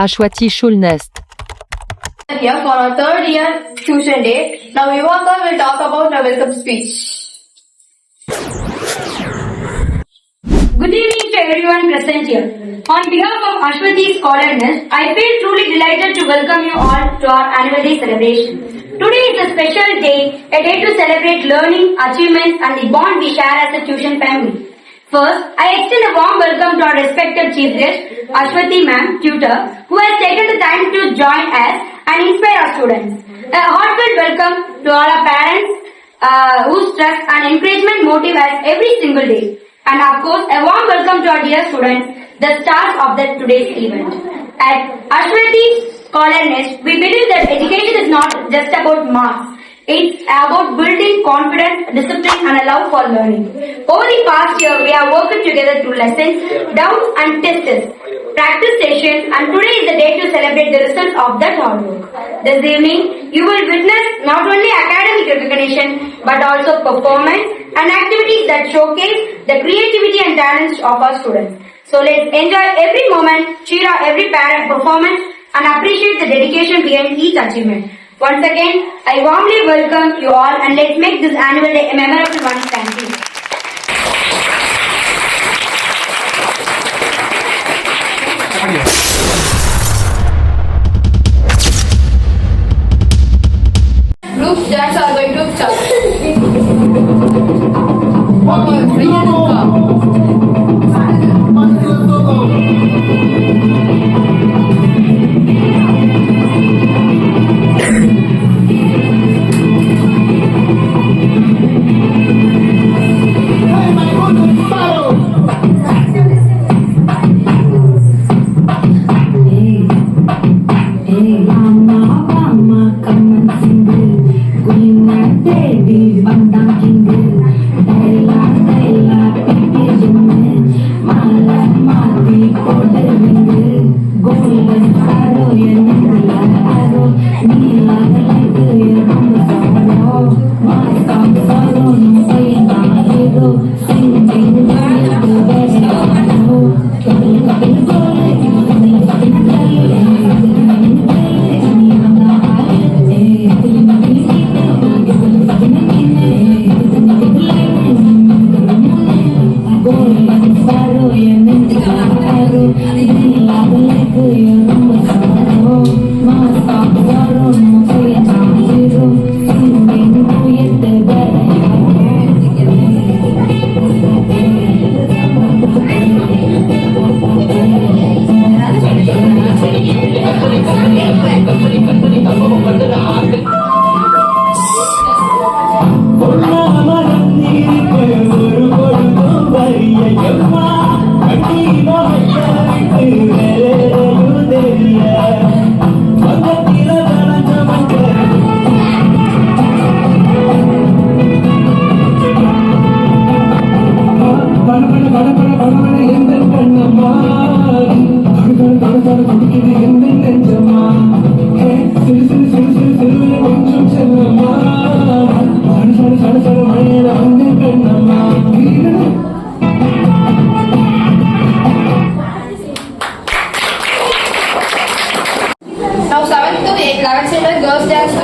Ashwati Shulnest. Here for our third year tuition day. Now Vivaka will talk about her welcome speech. Good evening to everyone present here. On behalf of Ashwati Scholar Nest, I feel truly delighted to welcome you all to our annual day celebration. Today is a special day, a day to celebrate learning, achievements and the bond we share as a tuition family. First, I extend a warm welcome to our respected chief guest, Ashwati ma'am, tutor, who has taken the time to join us and inspire our students. A heartfelt welcome to all our parents whose trust and encouragement motivate us every single day. And of course, a warm welcome to our dear students, the stars of today's event. At Ashwati Scholar Nest, we believe that education is not just about marks. It's about building confidence, discipline and a love for learning. Over the past year, we have worked together through lessons, doubts and tests, practice sessions, and today is the day to celebrate the results of that hard work. This evening, you will witness not only academic recognition, but also performance and activities that showcase the creativity and talents of our students. So let's enjoy every moment, cheer up every parent performance, and appreciate the dedication behind each achievement. Once again, I warmly welcome you all and let's make this annual day a memorable one. Thank you. Group dance are going to start. Now 7th to 8th, 11th standard girls dance.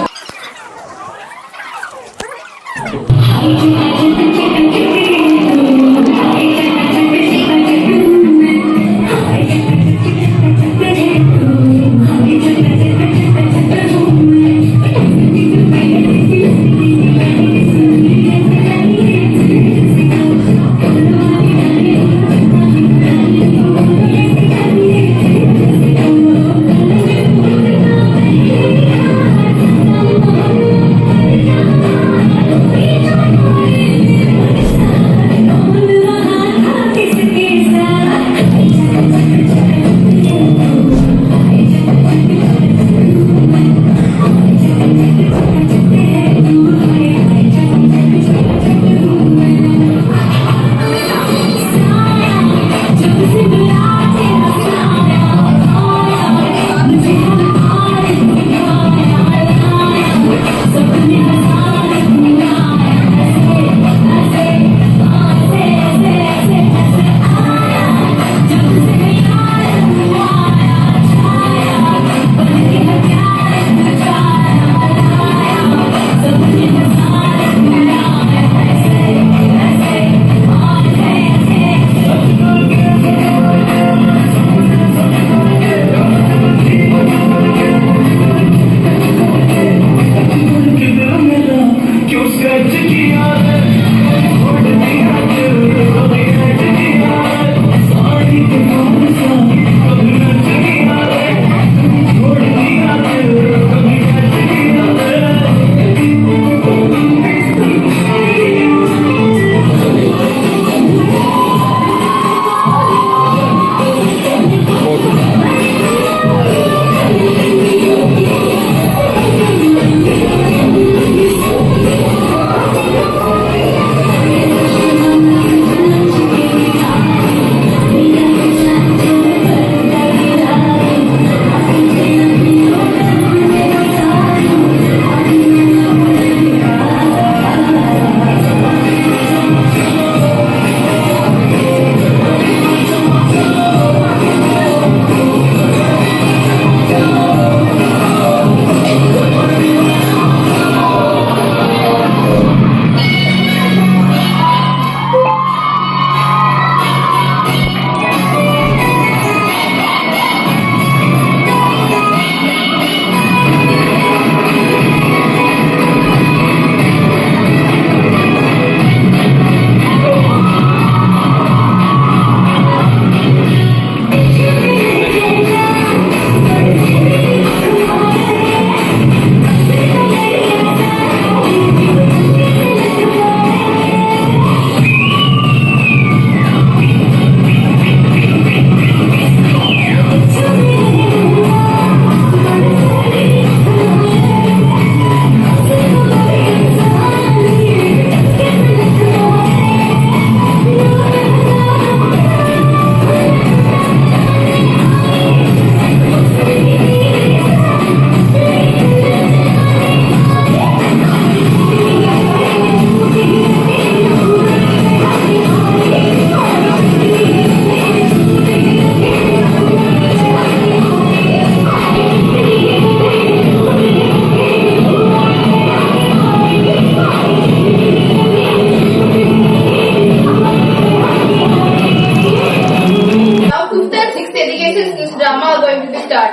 going to start.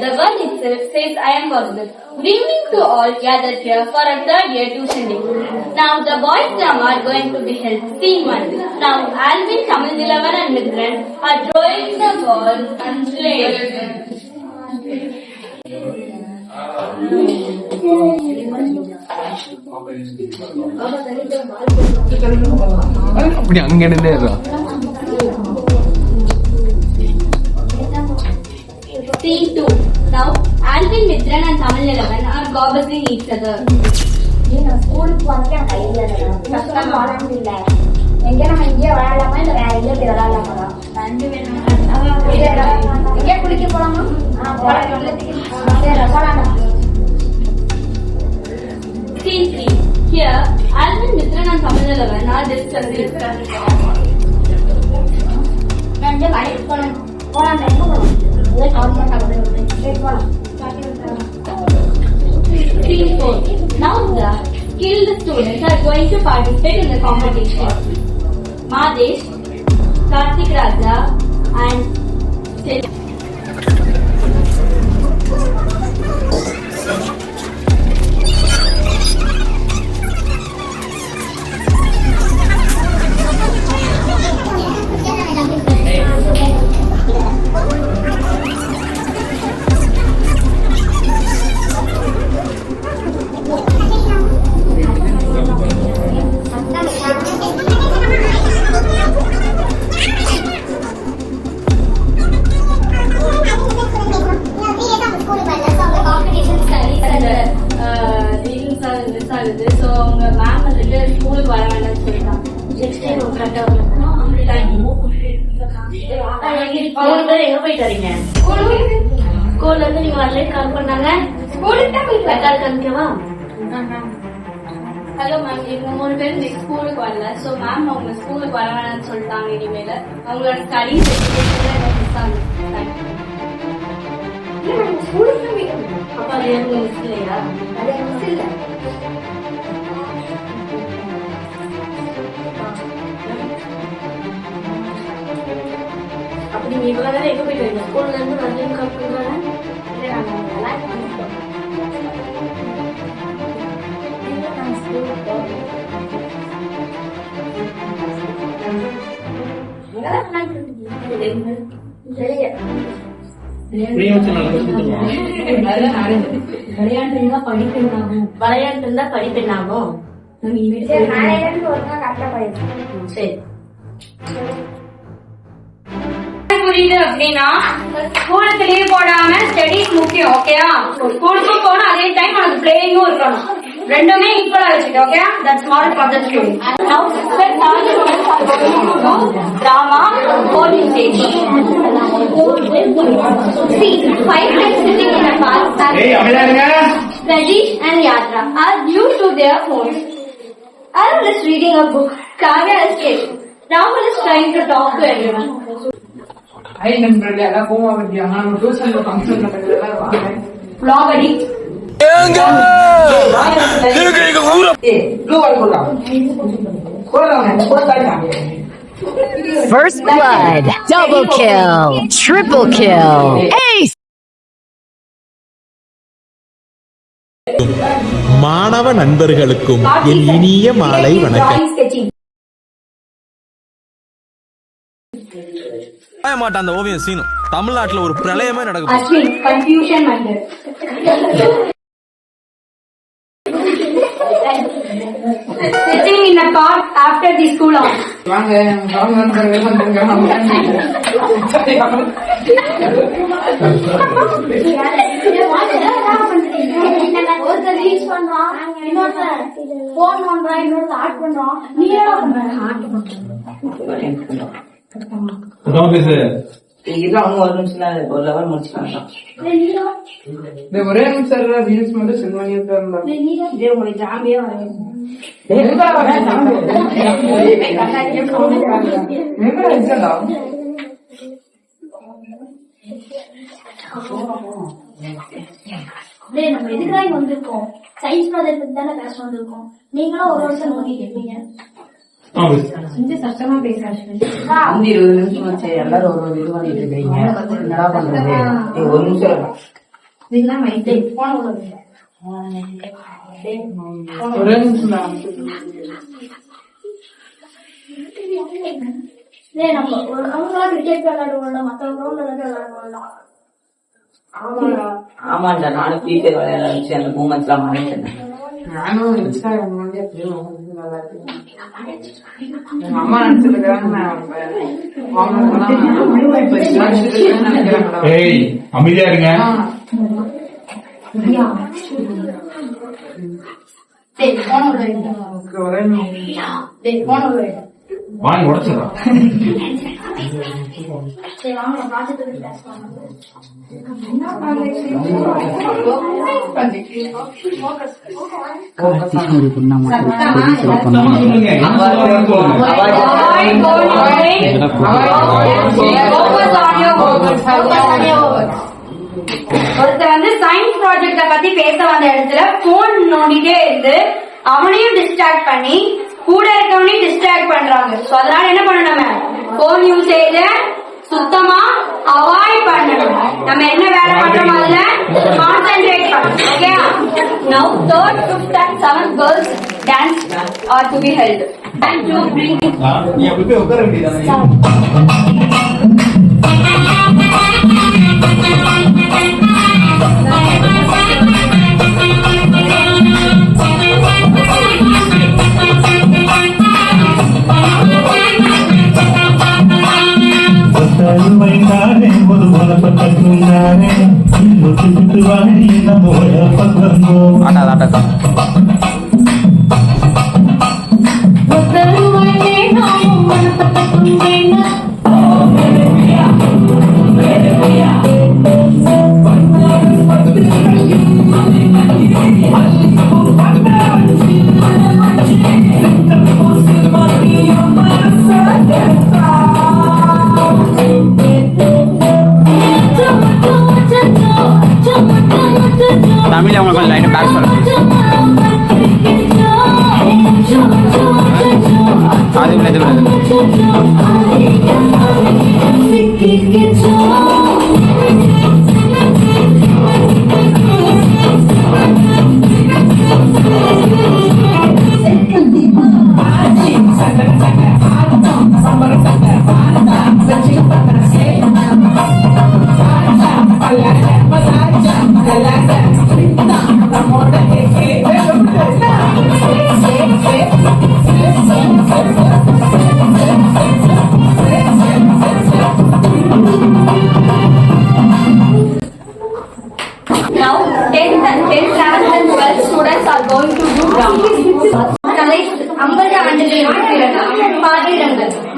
The word itself says I am possible. Good evening to all gathered here for a third year tuition day. Now the boys' drama are going to be held. Scene 1. Now Alvin, Tamil Nilavan and Mithran are throwing the ball and playing. அப்படி அங்க இருந்தே Scene 2. Now Alvin, Mithran and Tamil Nilavan are gobbling each other. ஸ்கூலுக்கு வந்து எனக்கு idea இல்லை கஷ்டம் விளாண்டு இல்லை எங்கே நம்ம இங்கே விளையாடலாமா இல்லை வேற எங்கே போய் விளையாடலாமா எங்கே குளிக்க போலாமா போலாம் Scene 3. Here Alvin, Mithran and Tamil Nilavan are discussing. கடைக்கு போகலாம் போலாம் எங்கே போகலாம் போகலாம் Scene 4. Now the skilled students are going to participate in the competition. Madesh, Karthik Raja and so உங்க மேம் வந்துட்டு ஸ்கூலுக்கு வர வேண்டாம்னு சொல்லிட்டாங்க. நெக்ஸ்ட் டைம் கரெக்டா எங்க போயிட்டு வரீங்க? ஸ்கூல்ல இருந்து நீங்க வரல கால் பண்ணாங்க. ஸ்கூலுக்கு தான் போயிட்டு கால் காமிக்கவா? ஹலோ மேம், எங்க 3 பேர் நெக்ஸ்ட் ஸ்கூலுக்கு வரல. ஸோ மேம் அவங்க ஸ்கூலுக்கு வர வேணாம்னு சொல்லிட்டாங்க. இனிமேல அவங்களோட ஸ்டடீஸ் மிஸ் ஆகுது. அப்பா அது எனக்கு மிஸ் இல்லையா? அது மிஸ் இல்லை அப்படி நீ இவ்வளவு நேரம் எங்க போயிட்டு வரீங்க? ஸ்கூல்ல இருந்து வந்து கால் பண்றாங்க. இல்லை நாங்கள் விளையாட்டு பண்ணிட்டோம் நாங்கள் ஸ்கூலுக்கு போகிறோம் வெளியே விளையாட்டு இருந்தா படிப்பெண்ணாகும். சரி நாளையிலேருந்து ஒரு நாள் கரெக்டாக போயிடுவோம் சரி புரியுது அப்படின்னா ஸ்கூலுக்கு லீவ் போடாம ஸ்டடீஸ் முக்கியம். ஓகேயா? ஸ்கூலுக்கும் போகணும், அதே டைம் உனக்கு பிளேயிங்கும் இருக்கணும். ரெண்டுமே ஈக்குவலா வச்சுட்டு. Okay, that's all for the student. நவ drama boarding stage. See, 5 friends sitting in a park. Rajesh and Yatra are glued to their phones. Arun is reading a book. Kavya is sketching. Rahul is trying to talk to everyone. ஐ நண்பர்களே, எல்லாம் coma பத்தியா நம்ம டியூஷன்ல function நடக்குது, எல்லாரும் வாங்க. Vlog ready. First blood, double kill, triple kill, ace! மாணவ நண்பர்களுக்கும் என் இனிய மாலை வணக்கம். மாட்டான் அந்த ஓவியம் சீனும் தமிழ்நாட்டுல ஒரு பிரளயமே நடக்கும். Ashwin, confusion minded. Sitting in a park after the school hours. வாங்க நண்பர்களே, வந்துருங்க. ஒருத்தர் ரீச் பண்றான், இன்னொருத்தர் போன் பண்றான், இன்னொருத்தர் ஆட் பண்றான். நீ என்ன பண்ற? அவங்க ஒரு நிமிஷம் ஒரு லெவல் முடிச்சுக்காங்க. இந்த ஒரே நிமிஷம் ரீல்ஸ் மட்டும் சென்ட் பண்ணிட்டு இருந்தாங்க. இதே உங்களுக்கு ஜாம்பியே வரும். நம்ம எதுக்காக வந்திருக்கோம்? சயின்ஸ் ப்ராஜெக்ட் பத்தி தானே பேச வந்திருக்கோம். நீங்களும் ஒரு வருஷம் நோக்கி கேட்பீங்க. கொஞ்சம் சத்தமா பேச அஸ்வின். வந்து 20 நிமிஷம் வச்சு எல்லாரும் ஒரு இது பண்ணிட்டு இருக்கீங்க. என்னடா பண்றது? ஒரு நிமிஷம் இரு. இதெல்லாம் மைக் போன ஒரே நிமிஷம் தான். நம்ம அவங்களா கிரிக்கெட் விளையாடுவோம்ல, மத்தவங்களும் விளையாடுவோம்ல. ஆமாண்டா, நானும் ஃப்ரீ ஃபயர் விளையாட வச்சு அந்த மூமெண்ட்ஸ் எல்லாம் மறைச்சேன். நானும் இன்ஸ்டாகிராம் வந்து அப்படியே நல்லா இருக்கு. எங்க அம்மா நினைச்சிருக்காங்க ஏய் அமைதியா இருங்க. வாங்கி உடச்சிடலாம். சரி வாங்க ப்ராஜெக்ட் கிளாஸ் ஒருத்தர் வந்து சயின்ஸ் ப்ராஜெக்ட பத்தி பேச வந்த இடத்துல போன் நோண்டிட்டே இருந்து அவனையும் டிஸ்ட்ராக்ட் பண்ணி கூட இருக்கவனையும் டிஸ்ட்ராக்ட் பண்றாங்க. சோ அதனால என்ன பண்ணணும், போன் யூசேஜ சுத்தமா அவாய்ட் பண்ணணும். நம்ம என்ன வேலை பண்றோம் அதுல கான்சென்ட்ரேட் பண்ணணும். ஓகே, நவ 3rd, 5th and 7th girls dance are to be held and to bring நீ அப்படி போய் உட்கார வேண்டியதானே. தமிழ் அவங்க கொஞ்சம் லைட்டா பேக் சொல்லுங்க. அது விளையாடு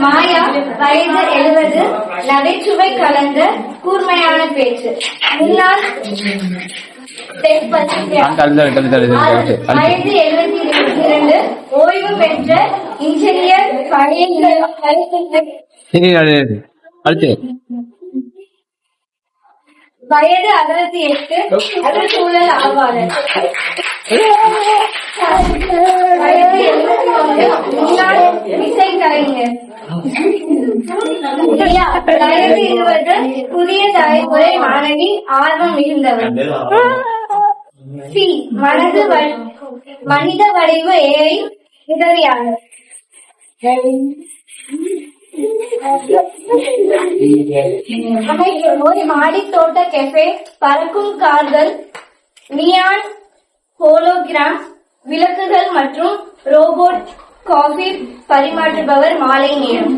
மாயா வயது 70, நகைச்சுவை கலந்த கூர்மையான பேச்சு. முன்னாள் வயது 72, ஓய்வு பெற்ற இன்ஜினியர். வயது 68, சுற்றுச்சூழல் ஆர்வலர். வயது 71, முன்னாள் இசைக்கலைஞர். வயது 20, புதிய தலைமுறை மாணவி, ஆர்வம் மிகுந்தவர். சி, மனித வடிவு AI உதவியாளர். ஒரு மாடி தோட்ட கெஃபே, பறக்கும் கார்கள், நியான் ஹோலோகிராம் விளக்குகள் மற்றும் ரோபோட் காஃபி பரிமாற்றுபவர். மாலை நேரம்.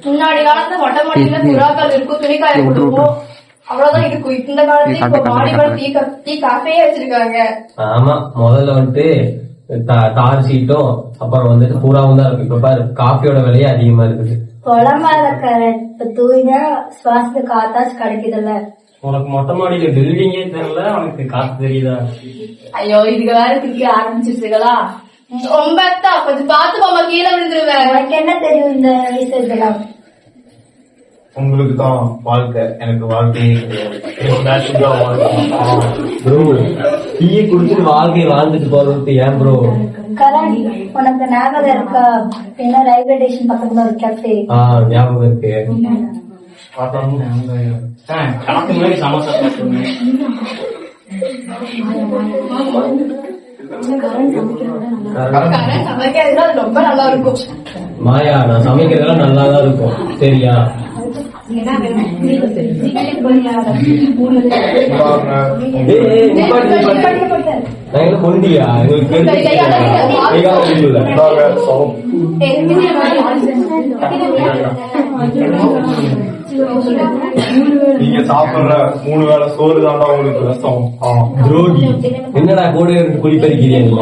முன்னாடி காலத்துல மொட்டை மாடியில புறாக்கள் இருக்கும், துணிக்காய போட்டுருப்போம், அவ்வளவுதான் இருக்கும். இந்த காலத்துல மாடிகள் டீ காஃபே வச்சிருக்காங்க. ஆமா, முதல்ல வந்துட்டு தார் சீட்டும் அப்புறம் வந்துட்டு பூராவும் தான் இருக்கு. இப்ப பாரு, காஃபியோட விலையே அதிகமா இருக்குது. குளமாத இப்ப தூய்மையா சுவாச காத்தாச்சு கிடைக்குதுல்ல. உனக்கு மொட்டை மாடியில பில்டிங்கே தெரியல, உனக்கு காசு தெரியுதா? ஐயோ, இதுக்கு வேற திக்க ஆரம்பிச்சிருச்சுங்களா? ரொம்ப கொஞ்சம் பார்த்து போமா, கீழே விழுந்துருவேன். உனக்கு என்ன தெரியும் இந்த விஷயத்தெல்லாம்? உங்களுக்கு தான் வாழ்க்கை, எனக்கு வாழ்க்கையே கிடையாது. ப்ரோ டீயை குடிச்சிட்டு வாழ்க்கையை வாழ்ந்துட்டு போறது ஏன் ப்ரோ? கரண், உனக்கு ஞாபகம் இருக்கா? என்ன ரயில்வே ஸ்டேஷன் பக்கத்துல ஒரு கேஃபே? ஞாபகம் இருக்கு. கணக்கு மாதிரி சமோசா சாப்பிடுவேன். சமைக்கிறது ரொம்ப நல்லா இருக்கும். மாயா, நான் சமைக்கிறதெல்லாம் நல்லா தான் இருக்கும் சரியா? பொண்டியா நீங்க சாப்பிடுற 3 வேளை சோறு தாண்டா உங்களுக்கு ரசம். துரோகி, என்னடா கூட குழி பறிக்கிறியா நீ?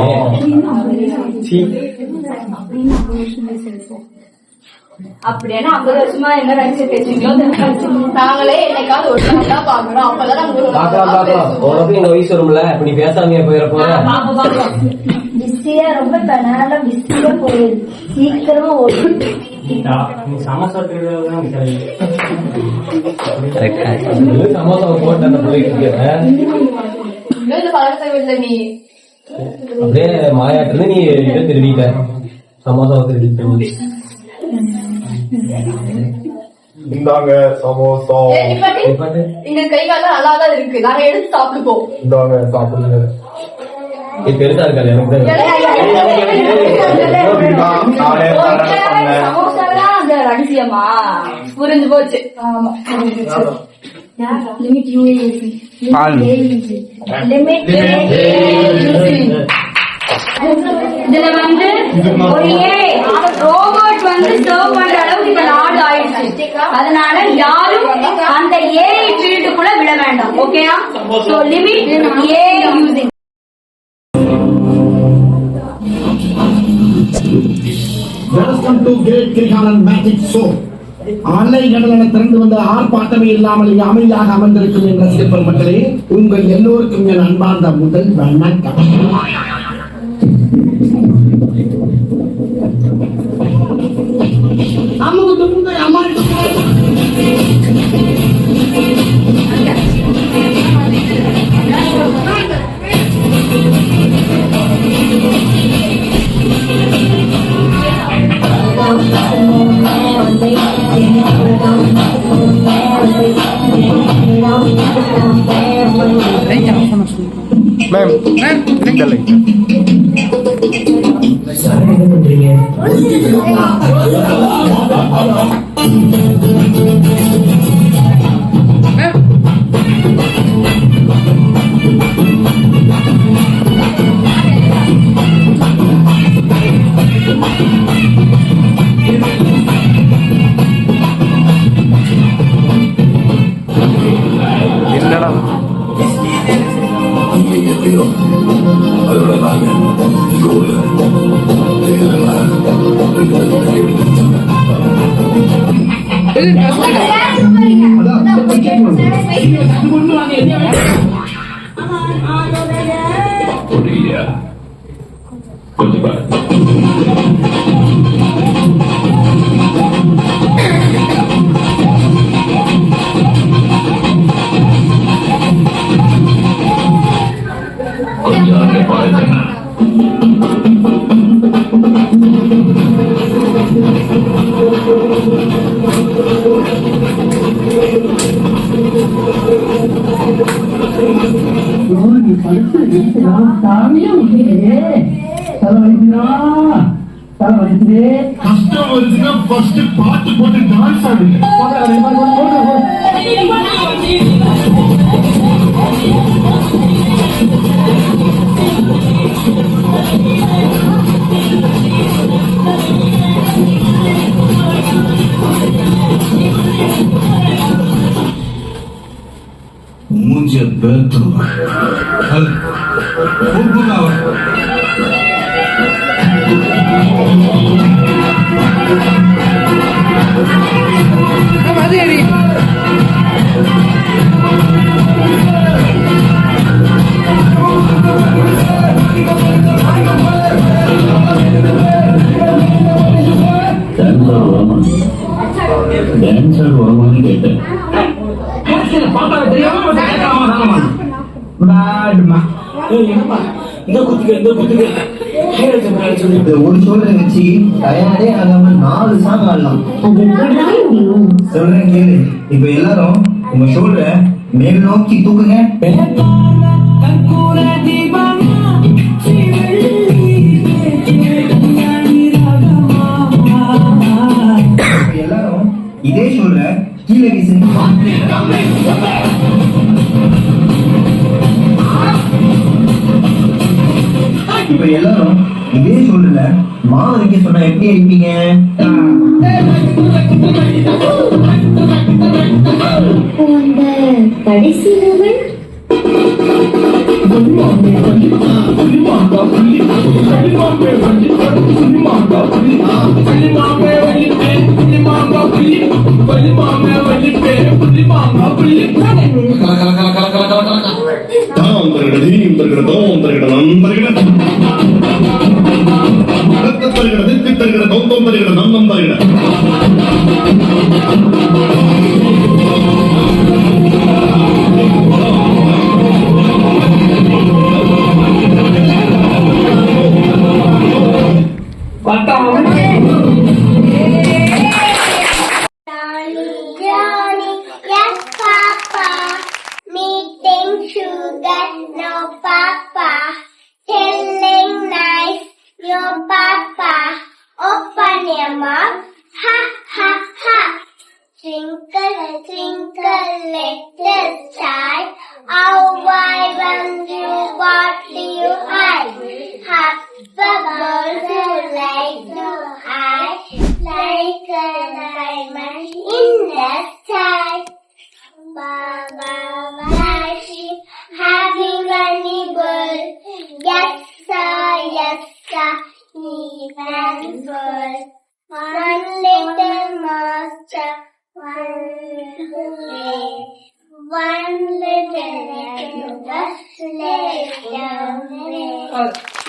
அப்படின்னா 50 வருஷமா என்ன நினைச்சு பேசுறீங்களோ நாங்களே என்னைக்காவது ஒரு நாள் தான் பாக்குறோம். அப்பதான் உனக்கு இந்த வயசு வரும்ல, அப்ப நீ பேசாம போயிட போற. பிஸியா ரொம்ப நல்லா பிஸியா போயிடுது, சீக்கிரமா ஓடும். சமோசா போட்டு அந்த பிள்ளைக்கு பழக்கத்தை நீ அப்படியே மாயாட்டு நீ இதை திருடிட்ட, சமோசாவை திருடிட்டு. இந்தாங்க சமோசா. எங்க கை காலம் நல்லா தான் இருக்கு, நாங்க எடுத்து சாப்பிடுவோம். இந்தாங்க சாப்பிடுங்க. பெருசா இருக்காது எனக்கு சமோசாதான் அந்த ரகசியமா புரிஞ்சு போச்சு. இதுல வந்து ஒரு ரோபோட் வந்து சர்வ் பண்ற அளவுக்கு இப்ப நாடு ஆயிடுச்சு. அதனால யாரும் அந்த ஏஐ ஃபீல்டுக்குள்ள விட வேண்டாம். ஓகேயா? So limit AI using. Welcome to great Kirikalan magic show. ஆன்லை கடலென திறந்து வந்த ஆர்ப்பாட்டமே இல்லாமல் இங்கு அமைதியாக அமர்ந்திருக்கும் என்ற சிற்பல் மக்களே, உங்கள் எல்லோருக்கும் என் அன்பார்ந்த முதல் வணக்கம். பாட்டு போட்டு டான்ஸ் ஆடுங்க. மூஞ்ச பேத்து டான்சர் வரமான்னு பாப்பா தெரியாம பேட்மா என்னப்பா இந்த குத்துக்கு இந்த ஒரு ஷோல்டரை வச்சு தயாரே ஆகாம 4 சாங் ஆடலாம். சொல்றேன் கேளு. இப்ப எல்லாரும் உங்க ஷோல்டரை மேல் நோக்கி தூக்குங்க. எல்லாரும் இதே ஷோல்டரை கீழே வீசுங்க. இப்ப எல்லாரும் இதே ஷோல்டர்ல மாவு வைக்க சொன்னா எப்படி அடிப்பீங்க? கடைசி sugar, no papa. Telling nice, your papa. Open your mouth, ha ha ha. Twinkle, twinkle, little child. How why wonder what do you hide? Half the bird who like to hide, like a diamond in the sky. Baba, having any bird? Yes sir, even bird. One little master, one little slave down there.